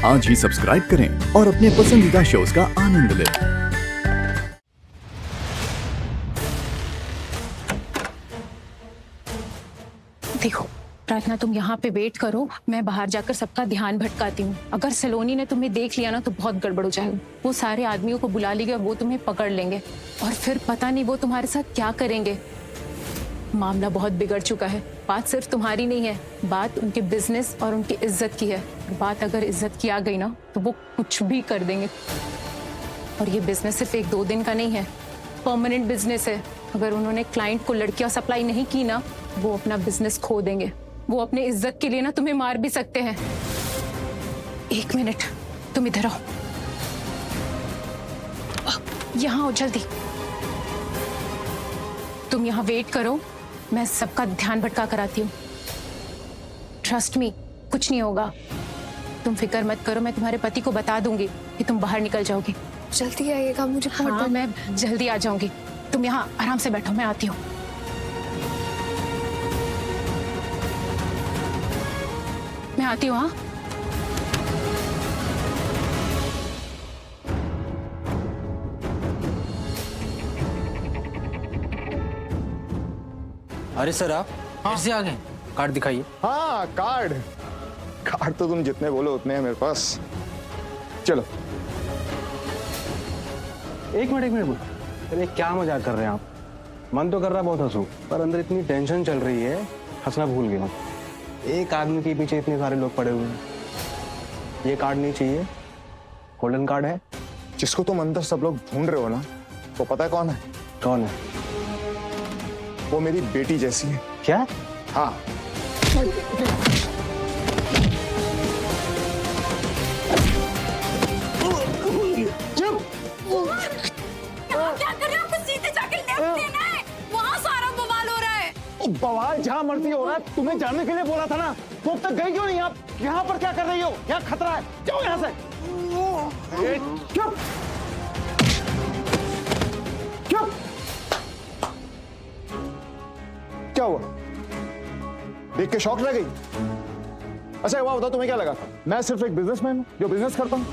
आज ही सब्सक्राइब करें और अपने पसंदीदा शोज का आनंद लें। देखो प्रार्थना, तुम यहाँ पे वेट करो, मैं बाहर जाकर सबका ध्यान भटकाती हूँ। अगर सलोनी ने तुम्हें देख लिया ना तो बहुत गड़बड़ हो जाएगा। वो सारे आदमियों को बुला लेंगे और वो तुम्हें पकड़ लेंगे और फिर पता नहीं वो तुम्हारे साथ क्या करेंगे। मामला बहुत बिगड़ चुका है। बात सिर्फ तुम्हारी नहीं है, बात उनके बिजनेस और उनकी इज्जत की है। बात अगर इज्जत की आ गई ना तो वो कुछ भी कर देंगे। और ये बिजनेस सिर्फ 1-2 दिन का नहीं है, परमानेंट बिजनेस है। अगर उन्होंने क्लाइंट को लड़कियां सप्लाई नहीं की ना, वो अपना बिजनेस खो देंगे। वो अपने इज्जत के लिए ना तुम्हें मार भी सकते हैं। 1 मिनट, तुम इधर आओ, यहाँ आओ जल्दी। तुम यहाँ वेट करो, मैं सबका ध्यान भटका कर आती हूँ। ट्रस्ट मी, कुछ नहीं होगा। तुम फिक्र मत करो, मैं तुम्हारे पति को बता दूंगी कि तुम बाहर निकल जाओगी। जल्दी आइएगा, मुझे हाँ, मैं जल्दी आ जाऊंगी। तुम यहाँ आराम से बैठो, मैं आती हूँ। मैं आती हूँ। हाँ, अरे सर, आप फिर से आ गए? कार्ड दिखाइए। हाँ, कार्ड तो तुम जितने बोलो उतने हैं मेरे पास। चलो। एक मिनट अरे क्या मजाक कर रहे हैं आप? मन तो कर रहा बहुत हंसू, पर अंदर इतनी टेंशन चल रही है, हंसना भूल गया। एक आदमी के पीछे इतने सारे लोग पड़े हुए हैं। ये कार्ड नहीं चाहिए, गोल्डन कार्ड है। जिसको तुम अंदर सब लोग ढूंढ रहे हो ना, वो पता है कौन है? कौन है? वो मेरी बेटी जैसी है। क्या? हाँ। क्या कर रहे हो? आपको सीधे जाके लेफ्ट लेना है, वहाँ सारा बवाल हो रहा है। बवाल जहाँ मर्जी हो रहा है, तुम्हें जाने के लिए बोला था ना, तो अब तक गई क्यों नहीं? आप यहाँ पर क्या कर रही हो? यहाँ खतरा है, जाओ यहाँ से। चुप चुप। क्या हुआ? देख के शॉक रह गई? अच्छा हुआ बताओ, तुम्हें क्या लगा था मैं सिर्फ एक बिजनेसमैन हूं जो बिजनेस करता हूं?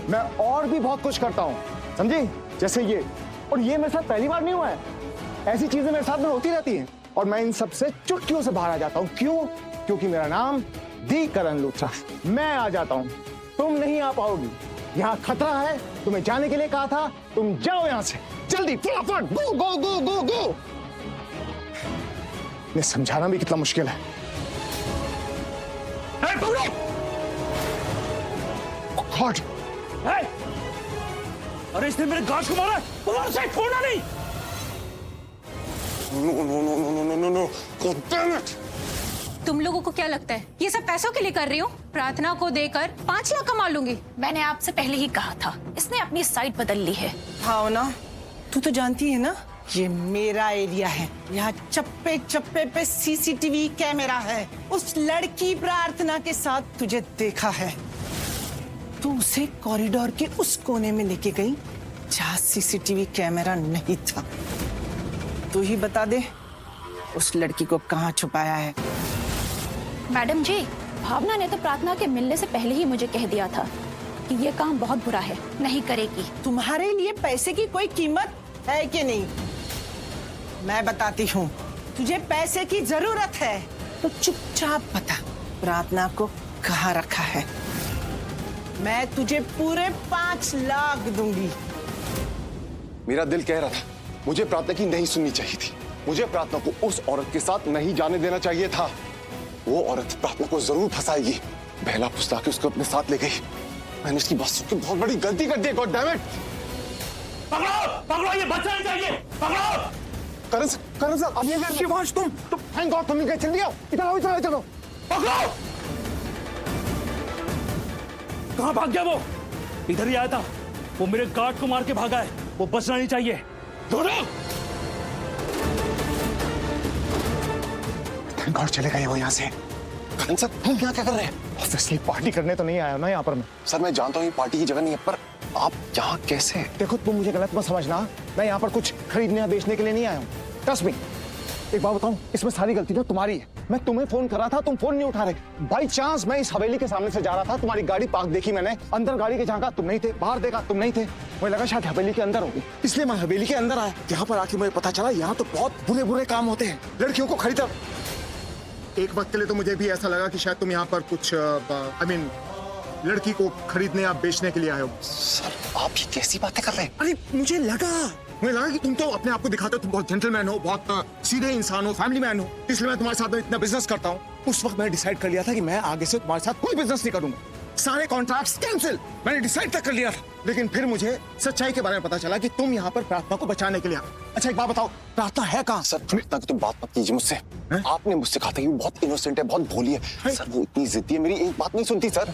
मैं और भी बहुत कुछ करता हूं, समझी? जैसे ये, और ये मेरे साथ पहली बार नहीं हुआ है। ऐसी चीजें मेरे साथ में होती रहती हैं और मैं इन सब से चुटकियों से बाहर आ जाता हूं। क्यों? क्योंकि मेरा नाम दी करण लूथरा। मैं आ जाता हूं, तुम नहीं आ पाओगी। यहाँ खतरा है, तुम्हें जाने के लिए कहा था। तुम जाओ यहाँ से जल्दी, फटाफट, गो गो गो गो गो। ने समझाना भी कितना मुश्किल है। गॉड! अरे इसने मेरे गार्ड को मारा है, तुम्हारे साथ छोड़ना नहीं। No, god damn it! तुम लोगों को क्या लगता है ये सब पैसों के लिए कर रही हूँ? प्रार्थना को देकर 5 लाख कमा लूंगी। मैंने आपसे पहले ही कहा था, इसने अपनी साइड बदल ली है। हाँ ना, तू तो जानती है ना, ये मेरा एरिया है। यहाँ चप्पे चप्पे पे सीसीटीवी कैमरा है। उस लड़की प्रार्थना के साथ तुझे देखा है। तू उसे कॉरिडोर के उस कोने में लेके गई जहाँ सीसीटीवी कैमरा नहीं था। तू ही बता दे उस लड़की को कहाँ छुपाया है। मैडम जी, भावना ने तो प्रार्थना के मिलने से पहले ही मुझे कह दिया था कि ये काम बहुत बुरा है, नहीं करेगी। तुम्हारे लिए पैसे की कोई कीमत है कि नहीं? मैं बताती हूँ, तुझे पैसे की जरूरत है तो चुपचाप बता प्रार्थना को कहाँ रखा है। मैं तुझे पूरे 5 लाख दूंगी। मेरा दिल कह रहा था, मुझे प्रार्थना की नहीं सुननी चाहिए थी। मुझे प्रार्थना को उस औरत के साथ नहीं जाने देना चाहिए था। वो औरत प्रार्थना को जरूर फंसाएगी। बहला फुसला के उसको अपने साथ ले गई। मैंने उसकी बात सुन के बहुत बड़ी गलती कर दी। God damn it! पकड़ो, ये बच्चा नहीं चाहिए, पकड़ो। करण सर, अब ये शिवांश, तुम थैंक गॉड तुम मिल गए। जल्दी आओ, इधर आओ, इधर आओ, इधर आओ। पकड़ो। कहाँ भाग गया वो? इधर ही आया था। वो मेरे गार्ड को मार के भागा है, वो बचना नहीं चाहिए। ढूंढो। थैंक गॉड चले गए वो यहाँ से। करण सर, हम यहाँ क्या कर रहे हैं? ऑब्वियसली पार्टी करने तो नहीं आया ना यहाँ पर मैं। सर मैं जानता हूँ ये पार्टी की जगह नहीं है, पर आप यहाँ कैसे? देखो तुम मुझे गलत मत समझना, मैं यहाँ पर कुछ खरीदने या बेचने के लिए नहीं आया हूँ। ट्रस्ट मी, एक बात बताऊं, इसमें सारी गलती ना तुम्हारी है। मैं तुम्हें फोन कर रहा था, तुम फोन नहीं उठा रहे। बाई चांस मैं इस हवेली के सामने से जा रहा था, तुम्हारी गाड़ी पार्क देखी मैंने, अंदर गाड़ी के झांका, तुम नहीं थे, बाहर देखा, तुम नहीं थे। मुझे लगा शायद हवेली के अंदर होगी, इसलिए मैं हवेली के अंदर आया। यहाँ पर आके मुझे पता चला यहाँ तो बहुत बुरे बुरे काम होते हैं, लड़कियों को खरीदा। एक वक्त के लिए तो मुझे भी ऐसा लगा कि शायद तुम यहाँ पर कुछ लड़की को खरीदने या बेचने के लिए आए हो। सर आप ये कैसी बातें कर रहे हैं? अरे मुझे लगा कि तुम तो अपने आप को दिखाते हो, तुम बहुत जेंटलमैन हो, बहुत सीधे इंसान हो, फैमिली मैन हो, इसलिए मैं तुम्हारे साथ में इतना बिजनेस करता हूँ। उस वक्त मैंने डिसाइड कर लिया था कि मैं आगे से तुम्हारे साथ कोई बिजनेस नहीं करूंगा, सारे कॉन्ट्रैक्ट्स कैंसिल, मैंने डिसाइड तक कर लिया था। लेकिन फिर मुझे सच्चाई के बारे में पता चला कि तुम यहाँ पर प्रार्थना को बचाने के लिए आए। अच्छा एक बात बताओ, प्रार्थना है कहाँ? सर प्रार्थना की तो बात मत कीजिए मुझसे। आपने मुझसे कहा था कि वो बहुत इनोसेंट है, बहुत भोली है। सर वो इतनी जिद्दी है, मेरी एक बात नहीं सुनती सर।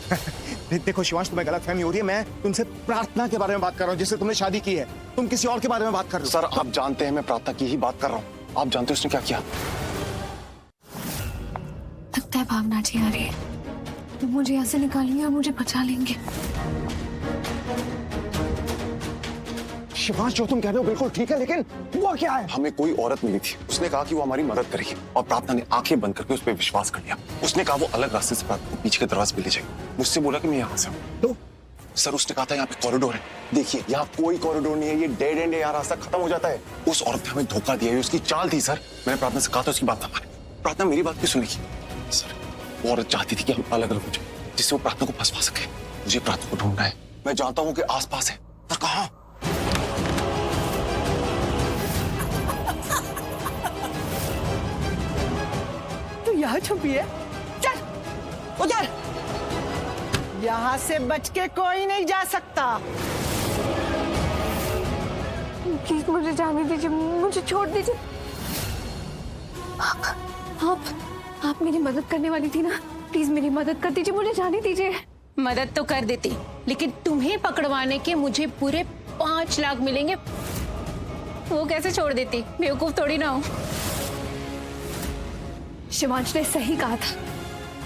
देखो शिवांश, तुम्हें गलतफहमी हो रही है। मैं तुमसे प्रार्थना के बारे में बात कर रहा हूँ, जिससे तुमने शादी की है। तुम किसी और के बारे में बात कर रहे हो। सर आप जानते हैं मैं प्रार्थना की ही बात कर रहा हूँ। आप जानते हो उसने क्या किया? लगता है भावना जी आ रही है, वो मुझे यहाँ से निकालेंगे और मुझे बचा लेंगे। शिवांश जो तुम कह रहे हो बिल्कुल ठीक है, लेकिन हुआ क्या है? हमें कोई औरत मिली थी, उसने कहा कि वो हमारी मदद करेगी और प्रार्थना ने आंखें बंद करके उस पर विश्वास कर लिया। उसने कहा वो अलग रास्ते से प्रार्थना को पीछे के दरवाजे पे ले जाएगी। मुझसे बोला कि मैं यहाँ से हूँ। तो सर उसने कहा था यहाँ पे कॉरिडोर है, देखिए यहाँ कोई कॉरिडोर नहीं है, ये डेड एंड है, यहाँ रास्ता खत्म हो जाता है। उस औरत ने हमें धोखा दिया, ये उसकी चाल थी सर। मैंने प्रार्थना से कहा था उसकी बात ना माने, प्रार्थना मेरी बात भी सुनेगी। सर वो औरत चाहती थी कि हम अलग अलग हो जाए, जिससे वो प्रार्थना को फंसवा सके। मुझे प्रार्थना को ढूंढना है, मैं जानता हूँ कि आसपास है, पर कहाँ? तू यहाँ छुपी है? चल उधर, यहाँ से बच के कोई नहीं जा सकता। प्लीज मुझे जाने दीजिए, मुझे छोड़ दीजिए। आप मेरी मदद करने वाली थी ना, प्लीज मेरी मदद कर दीजिए, मुझे जाने दीजिए। मदद तो कर देती, लेकिन तुम्हें पकड़वाने के मुझे पूरे 5 लाख मिलेंगे। वो कैसे छोड़ देती, बेवकूफ थोड़ी ना हो। शिवांश ने सही कहा था,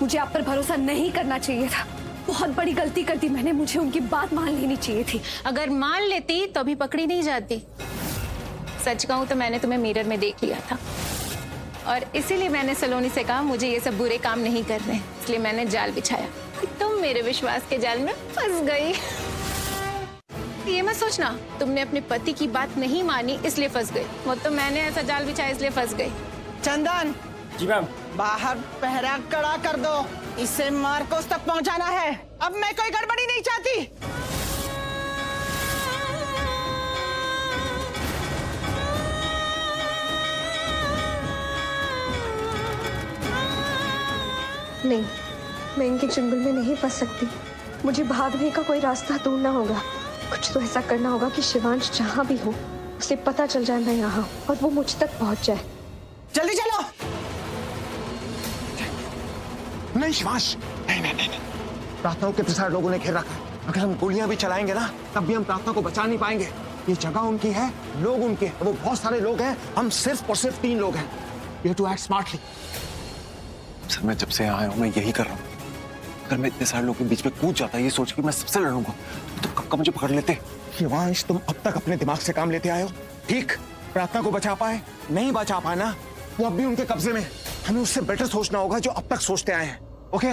मुझे आप पर भरोसा नहीं करना चाहिए था। बहुत बड़ी गलती कर दी मैंने, मुझे उनकी बात मान लेनी चाहिए थी। अगर मान लेती तो अभी पकड़ी नहीं जाती। सच कहूं तो मैंने तुम्हें मिरर में देख लिया था और इसीलिए मैंने सलोनी से कहा मुझे ये सब बुरे काम नहीं करने, इसलिए मैंने जाल बिछाया। तुम मेरे विश्वास के जाल में फंस गई। ये मत सोचना तुमने अपने पति की बात नहीं मानी इसलिए फंस गई, वो तो मैंने ऐसा जाल बिछाया इसलिए फंस गई। चंदन जी मैम। बाहर पहरा कड़ा कर दो, इसे मार्कोस तक पहुंचाना है। अब मैं कोई गड़बड़ी नहीं चाहती। नहीं, मैं इनके चंगुल में नहीं फंस सकती। मुझे भागने का कोई रास्ता ढूंढना होगा। कुछ तो ऐसा करना होगा कि शिवांश जहाँ भी हो उसे पता चल जाए मैं यहाँ हूँ और वो मुझ तक पहुँच जाए। जल्दी चलो। नहीं शिवांश, नहीं। प्रार्थना को कितने सारे लोगों ने घेर रखा है। अगर हम गोलियां भी चलाएंगे ना तब भी हम प्रार्थना को बचा नहीं पाएंगे। ये जगह उनकी है, लोग उनके हैं, वो बहुत सारे लोग हैं, हम सिर्फ और सिर्फ 3 लोग हैं। You have to act smartly. Sir मैं जब से आया हूँ मैं यही कर रहा हूँ। अगर मैं इतने सारे लोगों के बीच में कूद जाता ये सोच के मैं सबसे लड़ूंगा तो कब कब मुझे पकड़ लेते। शिवांश तुम अब तक अपने दिमाग से काम लेते आए हो, ठीक? प्रार्थना को बचा पाए, नहीं बचा पाए ना, वो अब भी उनके कब्जे में। हमें उससे बेटर सोचना होगा जो अब तक सोचते आए हैं, ओके?